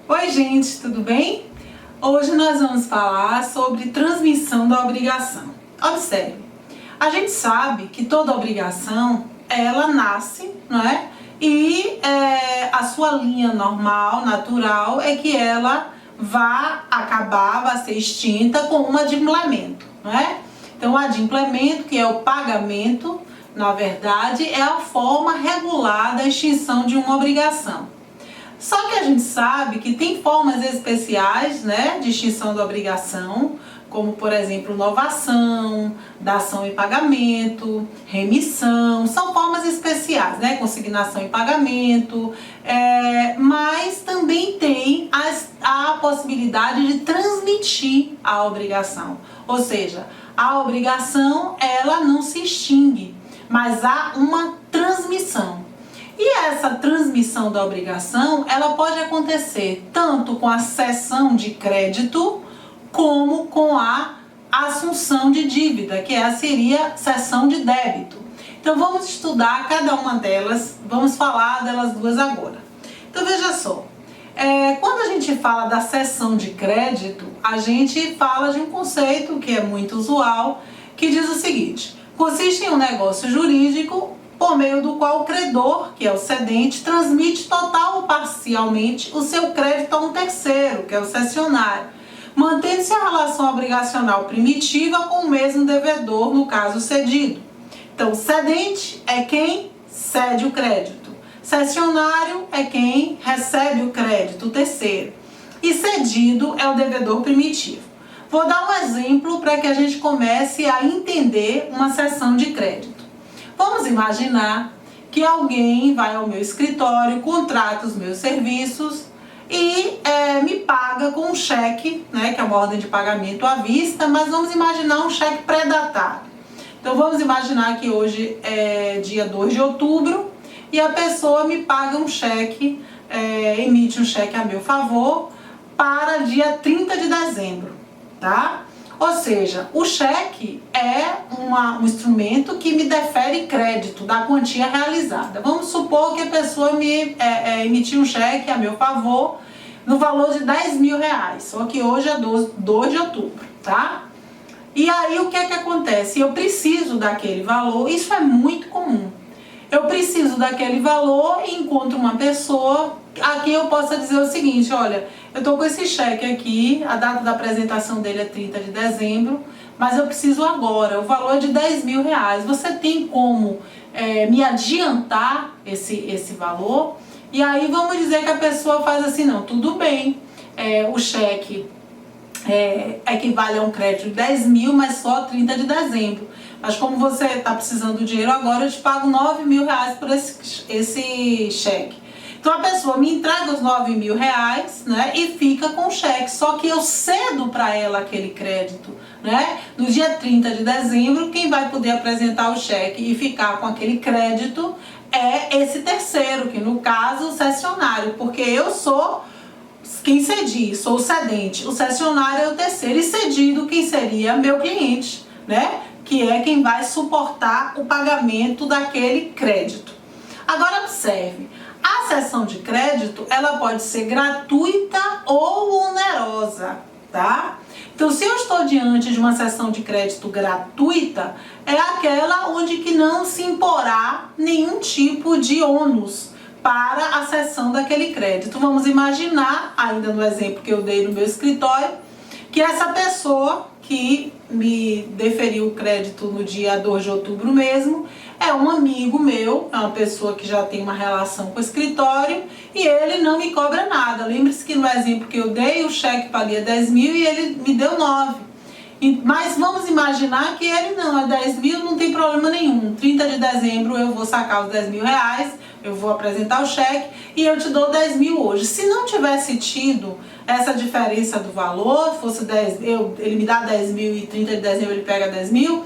Oi gente, tudo bem? Hoje nós vamos falar sobre transmissão da obrigação. Observe, a gente sabe que toda obrigação, ela nasce, não é? E a sua linha normal, natural, é que ela vai ser extinta com um adimplemento, não é? Então o adimplemento, que é o pagamento, na verdade, é a forma regular da extinção de uma obrigação. Só que a gente sabe que tem formas especiais, né, de extinção da obrigação, como por exemplo novação, dação em pagamento, remissão, são formas especiais, né, consignação em pagamento, mas também tem a possibilidade de transmitir a obrigação, ou seja, a obrigação ela não se extingue, mas há uma transmissão. E essa transmissão da obrigação, ela pode acontecer tanto com a cessão de crédito, como com a assunção de dívida, que seria cessão de débito. Então vamos estudar cada uma delas, vamos falar delas duas agora. Então veja só, quando a gente fala da cessão de crédito, a gente fala de um conceito que é muito usual, que diz o seguinte: consiste em um negócio jurídico por meio do qual o credor, que é o cedente, transmite total ou parcialmente o seu crédito a um terceiro, que é o cessionário, mantendo-se a relação obrigacional primitiva com o mesmo devedor, no caso cedido. Então, cedente é quem cede o crédito, cessionário é quem recebe o crédito, o terceiro, e cedido é o devedor primitivo. Vou dar um exemplo para que a gente comece a entender uma cessão de crédito. Vamos imaginar que alguém vai ao meu escritório, contrata os meus serviços e me paga com um cheque, né, que é uma ordem de pagamento à vista, mas vamos imaginar um cheque pré-datado. Então vamos imaginar que hoje é dia 2 de outubro e a pessoa me paga um cheque, emite um cheque a meu favor para dia 30 de dezembro, tá? Ou seja, o cheque é um instrumento que me defere crédito da quantia realizada. Vamos supor que a pessoa me emitiu um cheque a meu favor no valor de R$10.000, só que hoje é 2 de outubro, tá? E aí o que é que acontece? Eu preciso daquele valor, isso é muito comum. Eu preciso daquele valor e encontro uma pessoa a quem eu possa dizer o seguinte: olha, eu tô com esse cheque aqui, a data da apresentação dele é 30 de dezembro, mas eu preciso agora, o valor é de R$10.000. Você tem como me adiantar esse valor? E aí vamos dizer que a pessoa faz assim: não, tudo bem, o cheque equivale a um crédito de 10.000, mas só 30 de dezembro. Mas como você está precisando do dinheiro agora, eu te pago R$9.000 por esse cheque. Então a pessoa me entrega os R$9.000, né, e fica com o cheque, só que eu cedo para ela aquele crédito, né? No dia 30 de dezembro, quem vai poder apresentar o cheque e ficar com aquele crédito é esse terceiro, que no caso o cessionário, porque eu sou quem cedi, sou o cedente, o cessionário é o terceiro, e cedido quem seria meu cliente, né? Que é quem vai suportar o pagamento daquele crédito. Agora observe, a cessão de crédito, ela pode ser gratuita ou onerosa, tá? Então, se eu estou diante de uma cessão de crédito gratuita, é aquela onde que não se imporá nenhum tipo de ônus para a cessão daquele crédito. Vamos imaginar, ainda no exemplo que eu dei no meu escritório, que essa pessoa que me deferiu o crédito no dia 2 de outubro mesmo, é um amigo meu, é uma pessoa que já tem uma relação com o escritório e ele não me cobra nada. Lembre-se que no exemplo que eu dei, o cheque valia 10.000 e ele me deu 9. Mas vamos imaginar que ele não, é 10.000, não tem problema nenhum. 30 de dezembro eu vou sacar os R$10.000, eu vou apresentar o cheque e eu te dou 10.000 hoje. Se não tivesse tido essa diferença do valor, fosse 10, ele me dá 10.000 e 30 de dezembro ele pega 10.000,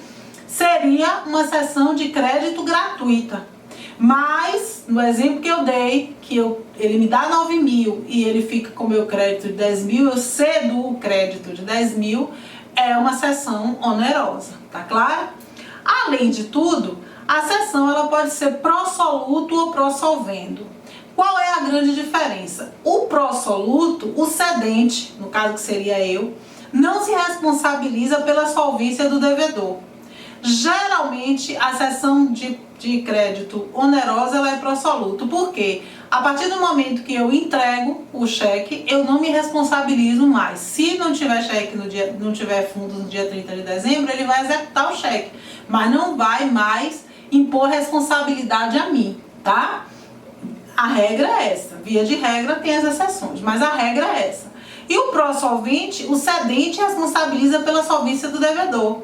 seria uma cessão de crédito gratuita. Mas, no exemplo que eu dei, que ele me dá 9.000 e ele fica com o meu crédito de 10.000, eu cedo o crédito de 10.000, é uma cessão onerosa, tá claro? Além de tudo, a cessão ela pode ser pró soluto ou pró solvendo. Qual é a grande diferença? O pró-soluto, o cedente, no caso que seria eu, não se responsabiliza pela solvência do devedor. Geralmente, a cessão de crédito onerosa ela é pró-soluto. Por quê? A partir do momento que eu entrego o cheque, eu não me responsabilizo mais. Se não tiver cheque não tiver fundos no dia 30 de dezembro, ele vai executar o cheque, mas não vai mais impor responsabilidade a mim, tá? A regra é essa. Via de regra tem as exceções, mas a regra é essa. E o pró-solvente, o cedente responsabiliza pela solvência do devedor.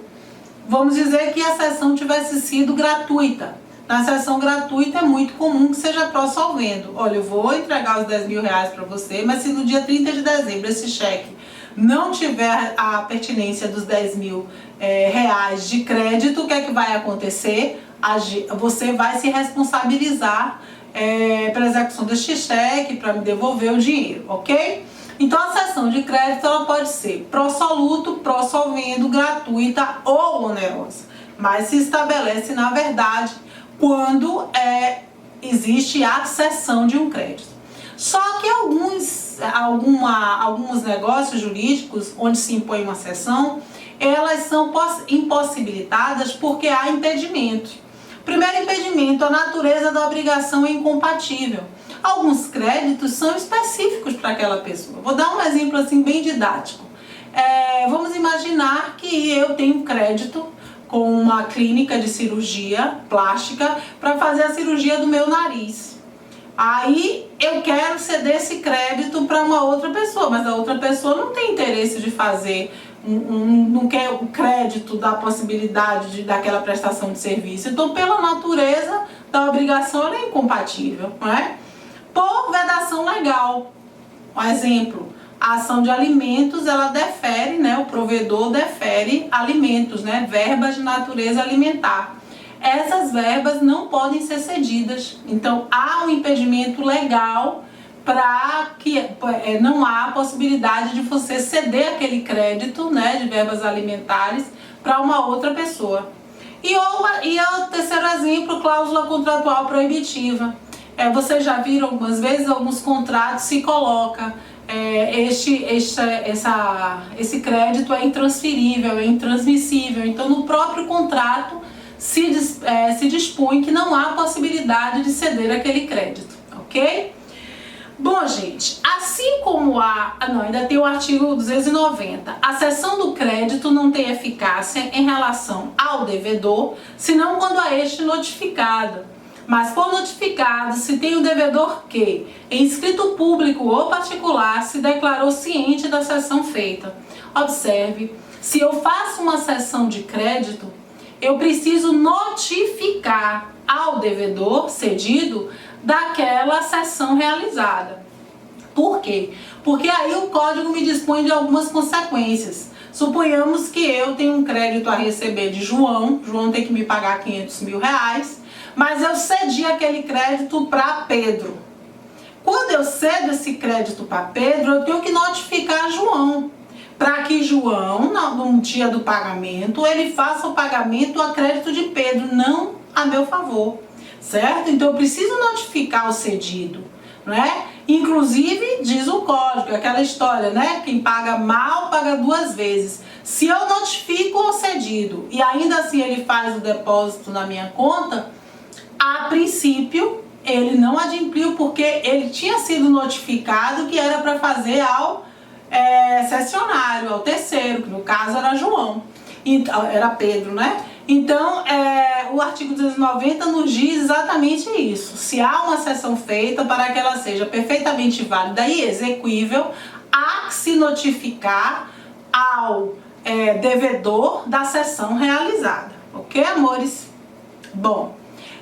Vamos dizer que a cessão tivesse sido gratuita. Na cessão gratuita é muito comum que seja pró-solvendo. Olha, eu vou entregar os 10 mil reais para você, mas se no dia 30 de dezembro esse cheque não tiver a pertinência dos 10 mil reais de crédito, o que é que vai acontecer? Você vai se responsabilizar pela execução deste cheque, para me devolver o dinheiro, ok? Então a cessão de crédito ela pode ser pró-soluto, pró-solvendo, gratuita ou onerosa, mas se estabelece na verdade quando existe a cessão de um crédito. Só que alguns negócios jurídicos onde se impõe uma cessão, elas são impossibilitadas porque há impedimento. Primeiro impedimento, a natureza da obrigação é incompatível. Alguns créditos são específicos para aquela pessoa. Vou dar um exemplo assim bem didático. Vamos imaginar que eu tenho crédito com uma clínica de cirurgia plástica para fazer a cirurgia do meu nariz. Aí eu quero ceder esse crédito para uma outra pessoa, mas a outra pessoa não tem interesse de fazer, não quer o crédito da possibilidade daquela prestação de serviço. Então, pela natureza da obrigação, ela é incompatível, não é? Por vedação legal, um exemplo, a ação de alimentos, ela defere, né, o provedor defere alimentos, né, verbas de natureza alimentar. Essas verbas não podem ser cedidas, então há um impedimento legal para que não há possibilidade de você ceder aquele crédito, né, de verbas alimentares para uma outra pessoa. E o terceiro exemplo, cláusula contratual proibitiva. Vocês já viram algumas vezes, alguns contratos se coloca esse crédito é intransferível, é intransmissível. Então, no próprio contrato se dispõe que não há possibilidade de ceder aquele crédito, ok? Bom, gente, assim como ainda tem o artigo 290, a cessão do crédito não tem eficácia em relação ao devedor, senão quando a este notificado. Mas por notificado, se tem o devedor que, em escrito público ou particular, se declarou ciente da cessão feita. Observe, se eu faço uma cessão de crédito, eu preciso notificar ao devedor cedido daquela cessão realizada. Por quê? Porque aí o código me dispõe de algumas consequências. Suponhamos que eu tenho um crédito a receber de João tem que me pagar 500 mil reais, mas eu cedi aquele crédito para Pedro. Quando eu cedo esse crédito para Pedro, eu tenho que notificar João, para que João, no dia do pagamento, ele faça o pagamento a crédito de Pedro, não a meu favor, certo? Então eu preciso notificar o cedido, né? Inclusive, diz o código, aquela história, né? Quem paga mal, paga duas vezes. Se eu notifico o cedido e ainda assim ele faz o depósito na minha conta, a princípio ele não adimpliu, porque ele tinha sido notificado que era para fazer ao cessionário, ao terceiro, que no caso era João, então, era Pedro, né? Então, o artigo 290 nos diz exatamente isso. Se há uma cessão feita, para que ela seja perfeitamente válida e exequível, há que se notificar ao devedor da cessão realizada. Ok, amores? Bom,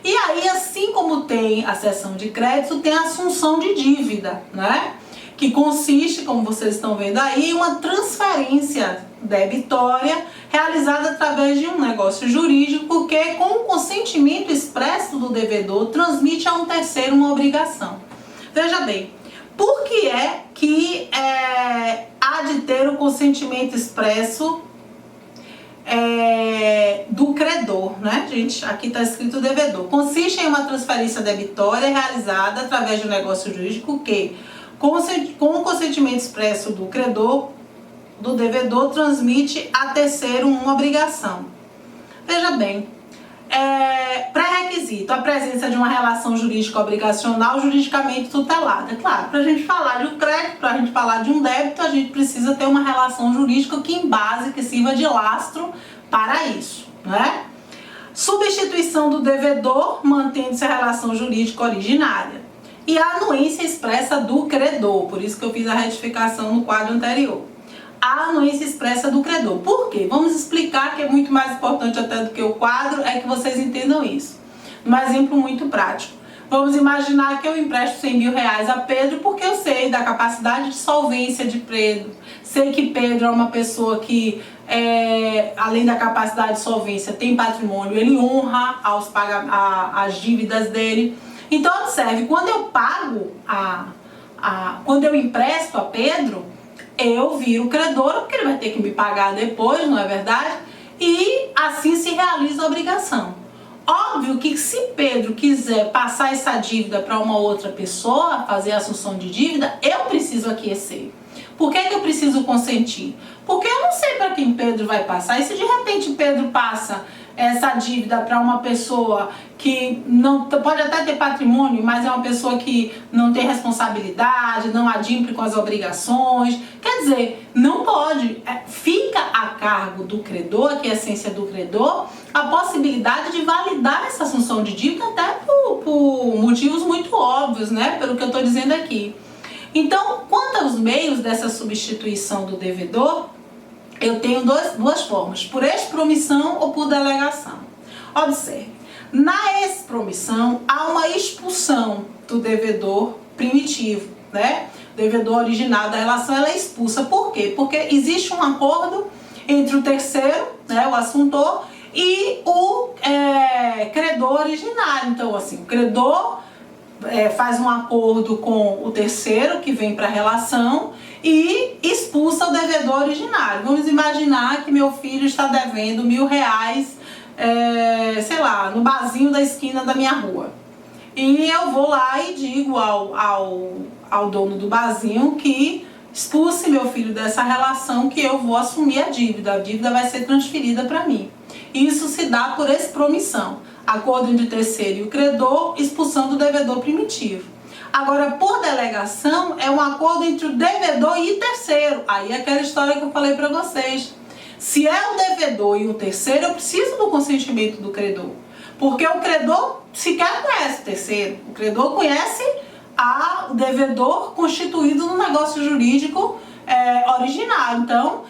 e aí, assim como tem a cessão de crédito, tem a assunção de dívida, né? Que consiste, como vocês estão vendo aí, uma transferência debitória realizada através de um negócio jurídico que, com o consentimento expresso do devedor, transmite a um terceiro uma obrigação. Veja bem, por que é que há de ter o consentimento expresso do credor, né, gente? Aqui está escrito devedor. Consiste em uma transferência debitória realizada através de um negócio jurídico que, com o consentimento expresso do credor, do devedor, transmite a terceiro uma obrigação. Veja bem, pré-requisito, a presença de uma relação jurídica obrigacional juridicamente tutelada. Claro, para a gente falar de um crédito, para a gente falar de um débito, a gente precisa ter uma relação jurídica que embase, que sirva de lastro para isso, né? Substituição do devedor, mantendo-se a relação jurídica originária. E a anuência expressa do credor, por isso que eu fiz a retificação no quadro anterior. A anuência expressa do credor. Por quê? Vamos explicar, que é muito mais importante até do que o quadro, é que vocês entendam isso. Um exemplo muito prático. Vamos imaginar que eu empresto 100 mil reais a Pedro porque eu sei da capacidade de solvência de Pedro. Sei que Pedro é uma pessoa que, além da capacidade de solvência, tem patrimônio, ele honra as dívidas dele. Então, observe, quando eu pago, quando eu empresto a Pedro, eu viro credor, porque ele vai ter que me pagar depois, não é verdade? E assim se realiza a obrigação. Óbvio que se Pedro quiser passar essa dívida para uma outra pessoa, fazer a assunção de dívida, eu preciso aquecer. Por que eu preciso consentir? Porque eu não sei para quem Pedro vai passar. E se de repente Pedro passa essa dívida para uma pessoa que não pode até ter patrimônio, mas é uma pessoa que não tem responsabilidade, não adimpre com as obrigações, quer dizer, não pode. Fica a cargo do credor, que é a essência do credor, a possibilidade de validar essa assunção de dívida, até por motivos muito óbvios, né, pelo que eu estou dizendo aqui. Então, quanto aos meios dessa substituição do devedor, eu tenho duas formas, por expromissão ou por delegação. Observe, na expromissão há uma expulsão do devedor primitivo, né? O devedor original da relação, ela é expulsa. Por quê? Porque existe um acordo entre o terceiro, né, o assuntor, e o credor originário. Então, assim, o credor faz um acordo com o terceiro que vem para a relação e expulsa o devedor originário. Vamos imaginar que meu filho está devendo R$1.000, sei lá, no barzinho da esquina da minha rua. E eu vou lá e digo ao dono do barzinho que expulse meu filho dessa relação, que eu vou assumir a dívida vai ser transferida para mim. Isso se dá por expromissão, acordo entre o terceiro e o credor, expulsão do devedor primitivo. Agora, por delegação, é um acordo entre o devedor e o terceiro. Aí é aquela história que eu falei para vocês. Se é o devedor e o terceiro, eu preciso do consentimento do credor. Porque o credor sequer conhece o terceiro. O credor conhece o devedor constituído no negócio jurídico original. Então,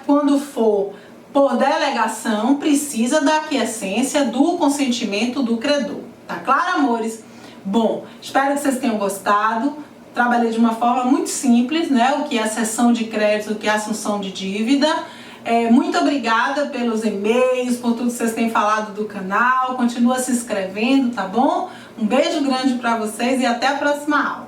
quando for por delegação, precisa da aquiescência do consentimento do credor. Tá claro, amores? Bom, espero que vocês tenham gostado. Trabalhei de uma forma muito simples, né? O que é a cessão de crédito, o que é a assunção de dívida. Muito obrigada pelos e-mails, por tudo que vocês têm falado do canal. Continua se inscrevendo, tá bom? Um beijo grande para vocês e até a próxima aula.